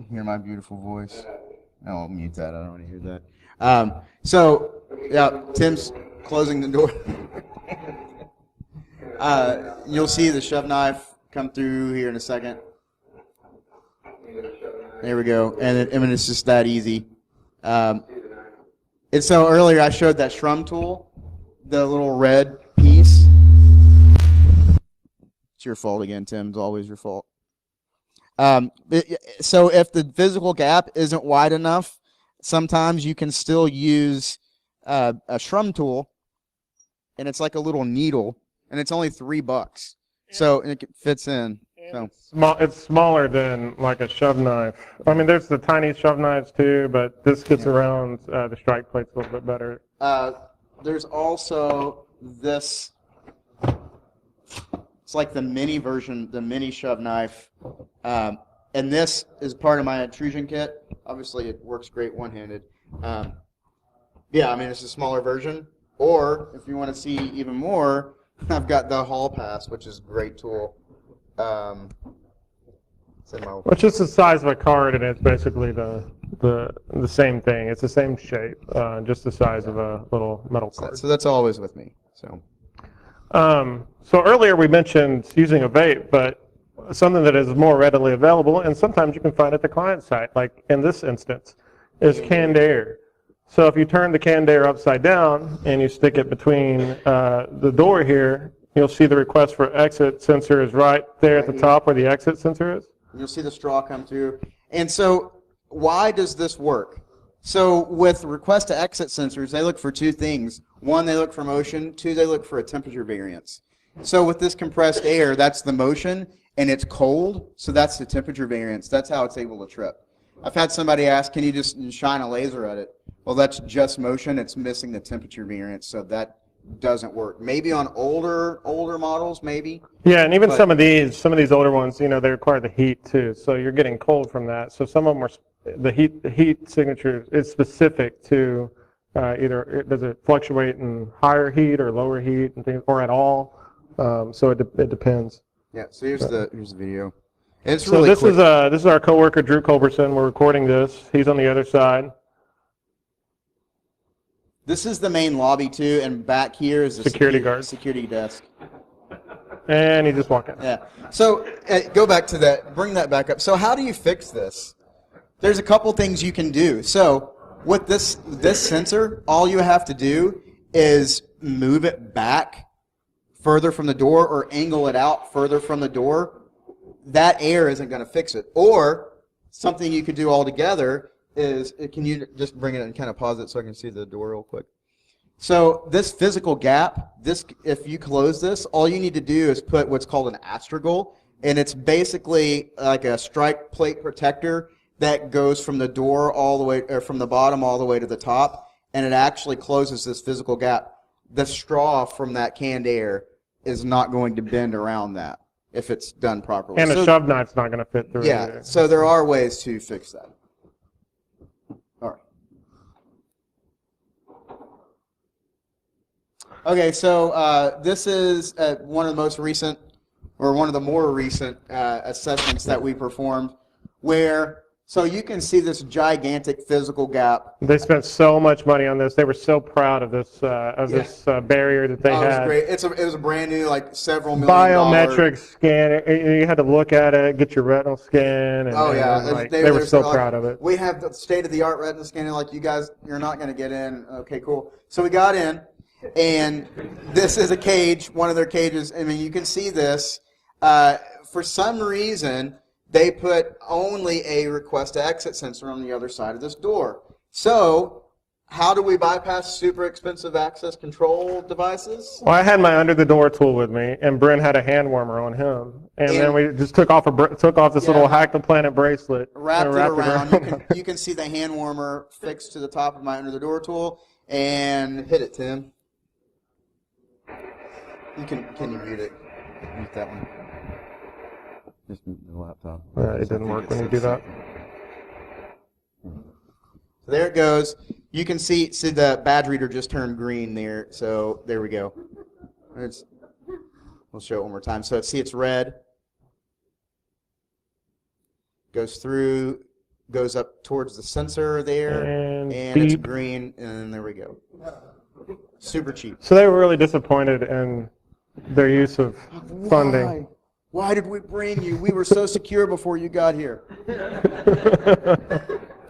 hear my beautiful voice. Oh, I'll mute that. I don't want to hear that. So, yeah, Tim's closing the door. You'll see the shove knife come through here in a second. There we go. And it's just that easy. And so earlier I showed that shrum tool, the little red piece. It's your fault again, Tim. It's always your fault. So if the physical gap isn't wide enough, sometimes you can still use a shrum tool, and it's like a little needle, and it's only $3. So it fits in. So It's smaller than like a shove knife. I mean, there's the tiny shove knives too, but this gets around the strike plates a little bit better. There's also this. It's like the mini version, the mini shove knife. And this is part of my intrusion kit. Obviously, it works great one-handed. Yeah, I mean, it's a smaller version. Or, if you want to see even more, I've got the Hall Pass, which is a great tool. It's just the size of a card, and it's basically the same thing. It's the same shape, just the size of a little metal card. So that's always with me. So earlier we mentioned using a vape, but something that is more readily available, and sometimes you can find at the client site, like in this instance, is canned air. So if you turn the canned air upside down and you stick it between the door here, you'll see the request for exit sensor is right there at the top where the exit sensor is. You'll see the straw come through. And so why does this work? So with request to exit sensors, they look for two things. One, they look for motion. Two, they look for a temperature variance. So with this compressed air, that's the motion, and it's cold, so that's the temperature variance. That's how it's able to trip. I've had somebody ask, can you just shine a laser at it? Well, that's just motion. It's missing the temperature variance, so that doesn't work. Maybe on older models, maybe. Yeah, and even But- some of these older ones, they require the heat too. So you're getting cold from that. So some of them are the heat signature is specific to either does it fluctuate in higher heat or lower heat and things, or at all. So it depends. Yeah. So here's the video. It's So really this quick. is our coworker Drew Culberson. We're recording this. He's on the other side. This is the main lobby too, and back here is the Security guard. security desk. And he just walked out. Yeah. So go back to that. Bring that back up. So how do you fix this? There's a couple things you can do. So with this sensor, all you have to do is move it back further from the door or angle it out further from the door. That air isn't going to fix it. Or something you could do altogether is, can you just bring it and kind of pause it so I can see the door real quick? So this physical gap, if you close this, all you need to do is put what's called an astragal, and it's basically like a strike plate protector that goes from the door all the way, or from the bottom all the way to the top, and it actually closes this physical gap. The straw from that canned air is not going to bend around that if it's done properly. And the shove knife's not going to fit through. Yeah, either. so there are ways to fix that. All right. Okay, so this is one of the most recent, or one of the more recent assessments that we performed, where, so you can see this gigantic physical gap. They spent so much money on this. They were so proud of this this barrier that they Oh, it was had. great. It was a brand new, like several $1 million. Biometric scan. You had to look at it, get your retinal scan. And, Oh yeah, and, they were so proud of it. We have the state-of-the-art retina scanning. Like, you guys, you're not going to get in. Okay, cool. So we got in, and this is a cage, one of their cages. I mean, you can see this. For some reason, they put only a request to exit sensor on the other side of this door. So how do we bypass super expensive access control devices? Well, I had my under the door tool with me, and Brent had a hand warmer on him, and then we just took off this little Hack the Planet bracelet, Wrapped and it around. You can see the hand warmer fixed to the top of my under the door tool, and hit it, Tim. Can you mute it? Mute that one. Just mute the laptop. It didn't work when you do that. So there it goes. You can see the badge reader just turned green there. So there we go. We'll show it one more time. So see, it's red. Goes through, goes up towards the sensor there, and it's beep. green, and there we go. Super cheap. So they were really disappointed in their use of funding. Why did we bring you? We were so secure before you got here.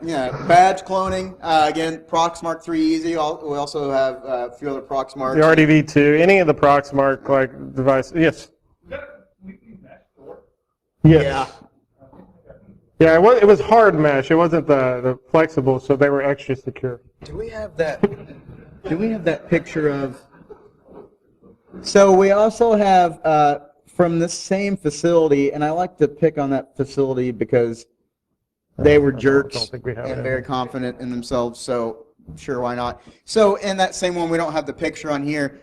Yeah, badge cloning. Again, Proxmark 3 Easy. We also have a few other Proxmarks. The RDV2, any of the Proxmark like devices. Yes. Yes. Yeah, it was hard mesh. It wasn't the flexible, so they were extra secure. Do we have that picture of? So we also have from this same facility, and I like to pick on that facility because they were jerks and very confident in themselves, so sure, why not? So in that same one, we don't have the picture on here,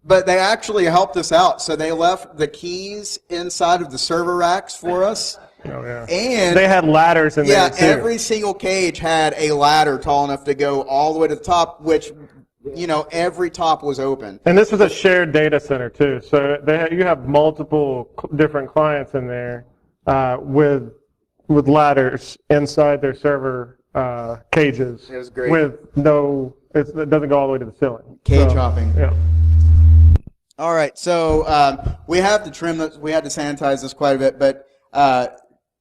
but they actually helped us out. So they left the keys inside of the server racks for us. Oh, yeah. And they had ladders in there, too. Yeah, every single cage had a ladder tall enough to go all the way to the top, which, every top was open. And this was a shared data center, too. So you have multiple different clients in there with ladders inside their server cages. It was great. With it doesn't go all the way to the ceiling. Cage hopping. Yeah. All right, so we have to trim this. We had to sanitize this quite a bit, but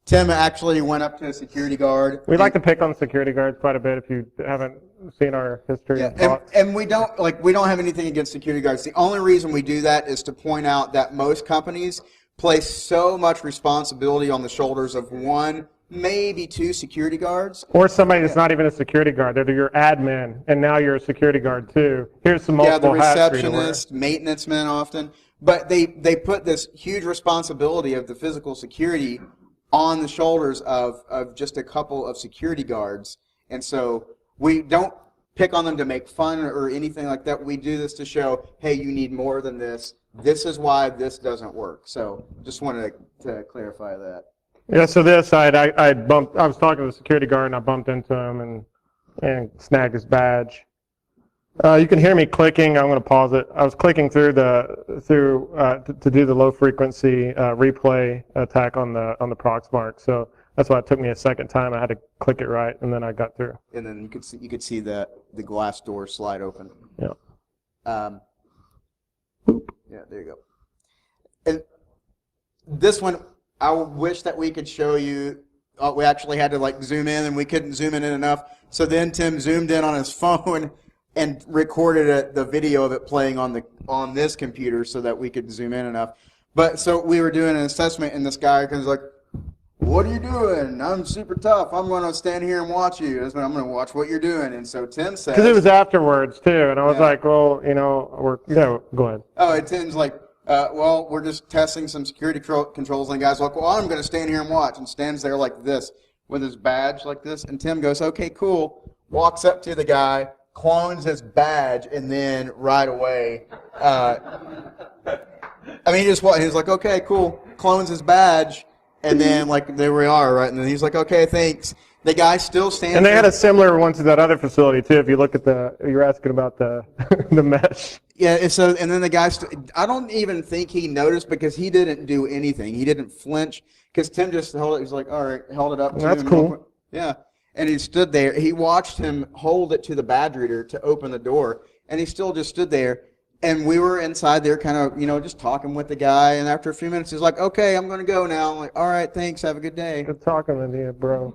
Tim actually went up to a security guard. We like to pick on security guards quite a bit if you haven't seen our history. Yeah, and we don't have anything against security guards. The only reason we do that is to point out that most companies place so much responsibility on the shoulders of one, maybe two security guards. Or somebody that's not even a security guard. They're your admin, and now you're a security guard too. Here's some multiple the hats for you to wear. receptionist, maintenance men often. But they put this huge responsibility of the physical security on the shoulders of just a couple of security guards. And so we don't pick on them to make fun or anything like that. We do this to show, hey, you need more than this. This is why this doesn't work. So just wanted to clarify that. Yeah, so this side, I was talking to the security guard and I bumped into him and snagged his badge. You can hear me clicking. I'm going to pause it. I was clicking through to do the low frequency replay attack on the Proxmark. So that's why it took me a second time. I had to click it right, and then I got through. And then you could see the glass door slide open. Yeah. Yeah, there you go. And this one, I wish that we could show you. We actually had to like zoom in, and we couldn't zoom in enough. So then Tim zoomed in on his phone and recorded the video of it playing on this computer so that we could zoom in enough. But so we were doing an assessment, and this guy was like, "What are you doing? I'm super tough. I'm going to stand here and watch you. I'm going to watch what you're doing." And so Tim said, because it was afterwards too, and I was like, "Well, go ahead." Oh, and Tim's like, "Well, we're just testing some security controls." And the guy's like, "Well, I'm going to stand here and watch," and stands there like this with his badge like this. And Tim goes, "Okay, cool." Walks up to the guy, clones his badge, and then right away, he's like, "Okay, cool." Clones his badge, and then like there we are, right? And then he's like, "Okay, thanks." The guy still stands. And they had a similar one to that other facility too. If you look at you're asking about the the mesh. Yeah, and then the guy, I don't even think he noticed because he didn't do anything. He didn't flinch because Tim just held it. He was like, all right, held it up to him. That's cool. Yeah, and he stood there. He watched him hold it to the badge reader to open the door, and he still just stood there. And we were inside there kind of, just talking with the guy. And after a few minutes, he's like, okay, I'm going to go now. I'm like, all right, thanks. Have a good day. Good talking with you, bro.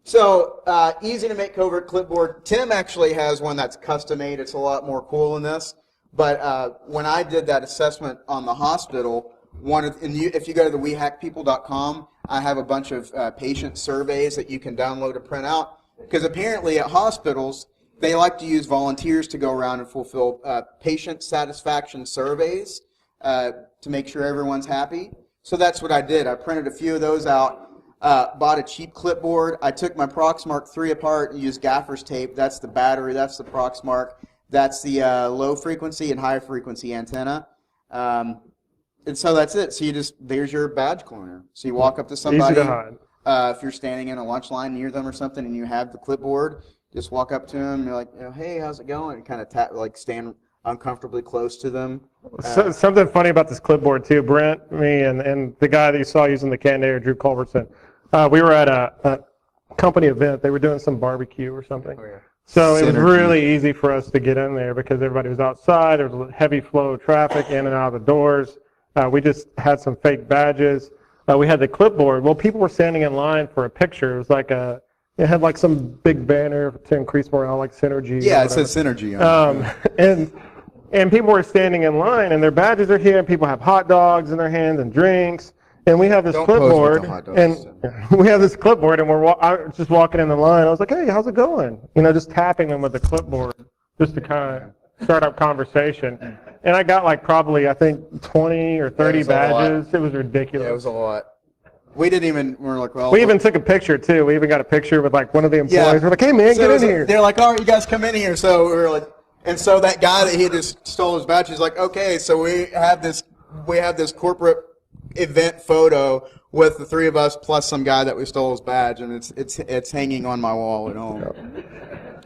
So easy to make covert clipboard. Tim actually has one that's custom made. It's a lot more cool than this. But when I did that assessment on the hospital, if you go to the wehackpeople.com, I have a bunch of patient surveys that you can download to print out. Because apparently at hospitals, they like to use volunteers to go around and fulfill patient satisfaction surveys to make sure everyone's happy. So that's what I did. I printed a few of those out. Bought a cheap clipboard. I took my Proxmark 3 apart and used gaffer's tape. That's the battery. That's the Proxmark. That's the low frequency and high frequency antenna. And so that's it. So there's your badge cloner. So you walk up to somebody. Easy to hide. If you're standing in a lunch line near them or something and you have the clipboard, just walk up to them and you're like, hey, how's it going? And kind of stand uncomfortably close to them. Something funny about this clipboard too. Brent, me, and the guy that you saw using the Candair, Drew Culbertson, we were at a company event. They were doing some barbecue or something. Oh, yeah. So it was really easy for us to get in there because everybody was outside. There was a heavy flow of traffic in and out of the doors. We just had some fake badges. We had the clipboard. Well, people were standing in line for a picture. It was like it had like some big banner to increase morale, like Synergy. Yeah, it says Synergy on it. And people were standing in line, and their badges are here, and people have hot dogs in their hands and drinks. And we have this clipboard, and I was just walking in the line. I was like, hey, how's it going? Just tapping them with the clipboard just to kind of start up conversation. And I got like probably, I think, 20 or 30 badges. It was ridiculous. Yeah, it was a lot. We were like, well. We even took a picture, too. We even got a picture with like one of the employees. Yeah. We're like, hey, man, get in here. They're like, all right, you guys come in here. So we were like, and so that guy that he just stole his badge, he's like, okay, so we have this corporate event photo with the three of us plus some guy that we stole his badge, and it's hanging on my wall at home.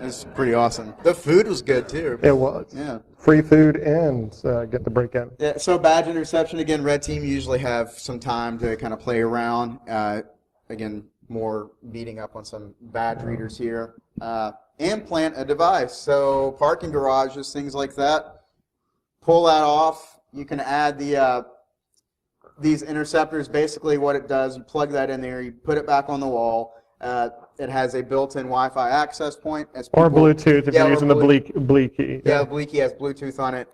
It's pretty awesome. The food was good too. It was. Yeah. Free food and get the break in. Yeah. So badge interception again. Red team usually have some time to kind of play around. Again, more beating up on some badge readers here. And plant a device. So parking garages, things like that. Pull that off. You can add these interceptors. Basically what it does, you plug that in there, you put it back on the wall. It has a built-in Wi-Fi access point. Or Bluetooth if you're using the Bleaky. Yeah, the Bleaky has Bluetooth on it.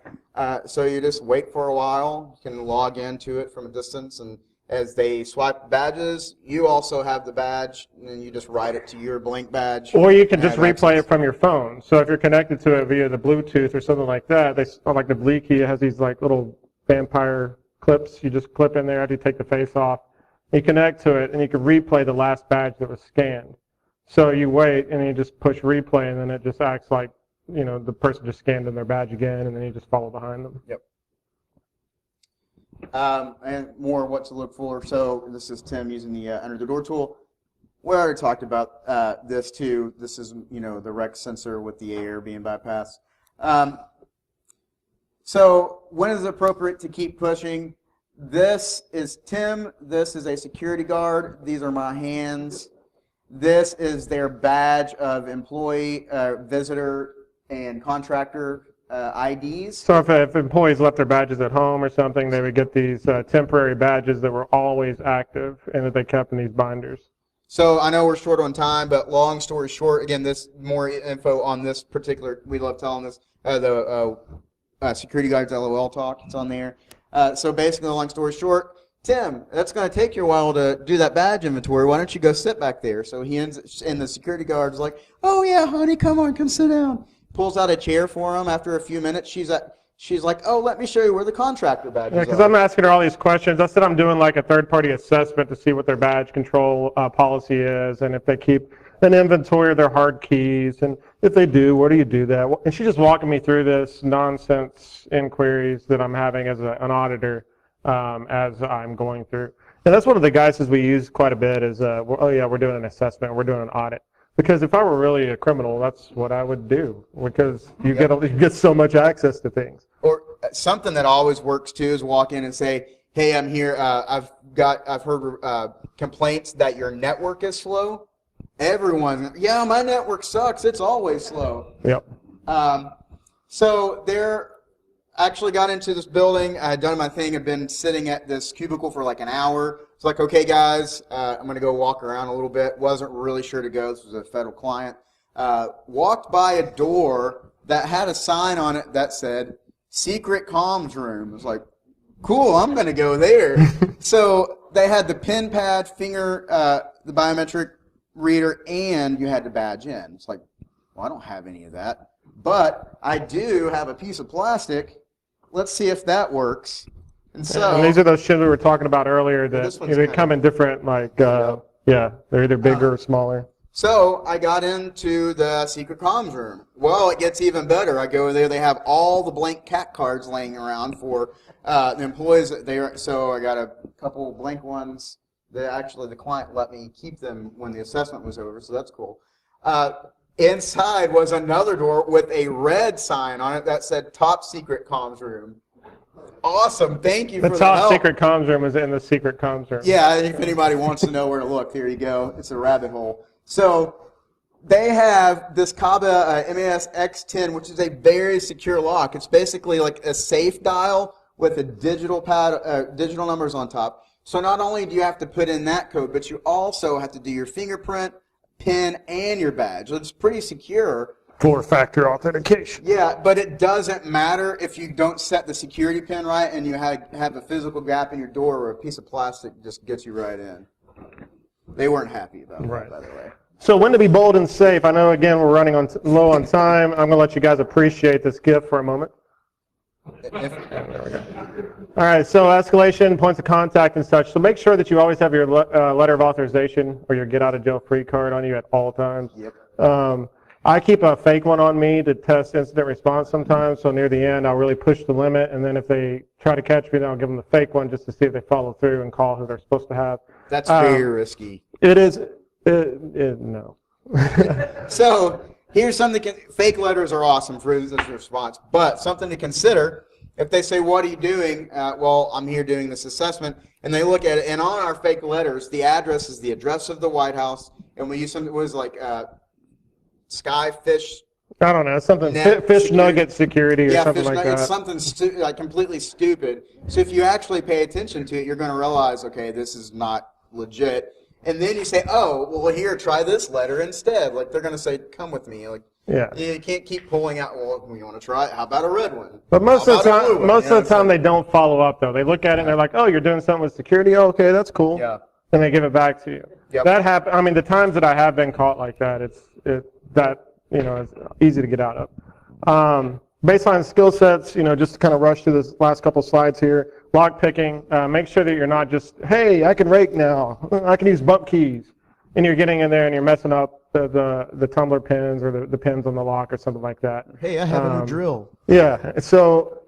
So you just wait for a while. You can log into it from a distance, and as they swipe badges, you also have the badge, and then you just write it to your Blink badge. Or you can just replay it from your phone. So if you're connected to it via the Bluetooth or something like that, like the Bleaky has these like little vampire clips. You just clip in there after you take the face off. You connect to it, and you can replay the last badge that was scanned. So you wait, and you just push replay, and then it just acts like, the person just scanned in their badge again, and then you just follow behind them. Yep. And more what to look for. So this is Tim using the under the door tool. We already talked about this too. This is the rec sensor with the air being bypassed. So when is it appropriate to keep pushing? This is Tim. This is a security guard. These are my hands. This is their badge of employee, visitor, and contractor IDs. So if employees left their badges at home or something, they would get these temporary badges that were always active and that they kept in these binders. So I know we're short on time, but long story short, again, this more info on this particular, we love telling this, the security guards LOL talk, it's on there. So basically, long story short, Tim, that's going to take you a while to do that badge inventory. Why don't you go sit back there? So he ends, and the security guard's like, oh yeah, honey, come on, come sit down. Pulls out a chair for him. After a few minutes, she's like, oh, let me show you where the contractor badges are. Because I'm asking her all these questions. I said I'm doing like a third-party assessment to see what their badge control policy is, and if they keep an inventory of their hard keys, and if they do, where do you do that? And she's just walking me through this nonsense inquiries that I'm having as an auditor as I'm going through. And that's one of the guises we use quite a bit is, oh yeah, we're doing an assessment, we're doing an audit. Because if I were really a criminal, that's what I would do, because you get so much access to things. Or something that always works too is walk in and say, hey, I'm here. I've heard complaints that your network is slow. Everyone, yeah, my network sucks. It's always slow. Yep. So they're actually got into this building. I had done my thing. I've been sitting at this cubicle for like an hour. It's like, okay, guys, I'm going to go walk around a little bit. Wasn't really sure to go. This was a federal client. Walked by a door that had a sign on it that said, secret comms room. I was like, cool, I'm going to go there. So they had the pen pad, finger, the biometric reader, and you had to badge in. It's like, well, I don't have any of that. But I do have a piece of plastic. Let's see if that works. And so and these are those shins we were talking about earlier that they come in different, like, yeah, they're either bigger or smaller. So I got into the secret comms room. Well, it gets even better. I go there. They have all the blank cat cards laying around for the employees. So I got a couple blank ones. Actually, the client let me keep them when the assessment was over, so that's cool. Inside was another door with a red sign on it that said top secret comms room. Awesome. Thank you for the help. The top secret comms room is in the secret comms room. Yeah, if anybody wants to know where to look, there you go. It's a rabbit hole. So they have this Kaba MAS X10, which is a very secure lock. It's basically like a safe dial with a digital digital numbers on top. So not only do you have to put in that code, but you also have to do your fingerprint, PIN, and your badge. It's pretty secure. Four-factor authentication. Yeah, but it doesn't matter if you don't set the security pin right and you have a physical gap in your door or a piece of plastic just gets you right in. They weren't happy about that, by the way. So when to be bold and safe. I know, again, we're running low on time. I'm going to let you guys appreciate this gift for a moment. There we go. All right, so escalation, points of contact and such. So make sure that you always have your letter of authorization or your get-out-of-jail-free card on you at all times. Yep. I keep a fake one on me to test incident response sometimes, so near the end I'll really push the limit, and then if they try to catch me, then I'll give them the fake one just to see if they follow through and call who they're supposed to have. That's very risky. It is. No. So here's something. Fake letters are awesome for incident response, but something to consider. If they say, what are you doing? Well, I'm here doing this assessment. And they look at it, and on our fake letters, the address is the address of the White House, and we use something that was like Skyfish. I don't know, something, fish nugget security or something like that. It's something like completely stupid. So if you actually pay attention to it, you're going to realize, okay, this is not legit. And then you say, oh, well, here, try this letter instead. Like, they're going to say, come with me. Like, yeah. You can't keep pulling out, well, you want to try it? How about a red one? But most of the time, they don't follow up, though. They look at it and they're like, oh, you're doing something with security? Oh, okay, that's cool. Yeah. And they give it back to you. Yep. That happen. I mean, the times that I have been caught like that, it's easy to get out of. baseline skill sets, just to kind of rush through this last couple slides here. Lock picking, make sure that you're not just, hey, I can rake now. I can use bump keys. And you're getting in there and you're messing up the tumbler pins or the pins on the lock or something like that. Hey, I have a new drill. Yeah, so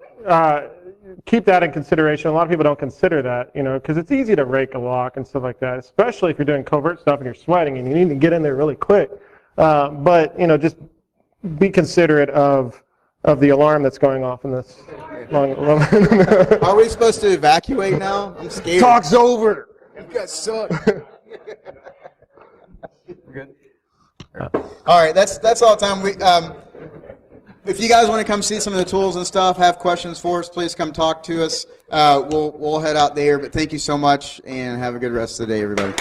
keep that in consideration. A lot of people don't consider that, because it's easy to rake a lock and stuff like that, especially if you're doing covert stuff and you're sweating and you need to get in there really quick. But, just be considerate of the alarm that's going off in this long. Are we supposed to evacuate now? I'm scared. Talk's over. You guys suck. Good. All right, that's all the time. If you guys want to come see some of the tools and stuff, have questions for us, please come talk to us. We'll head out there. But thank you so much, and have a good rest of the day, everybody.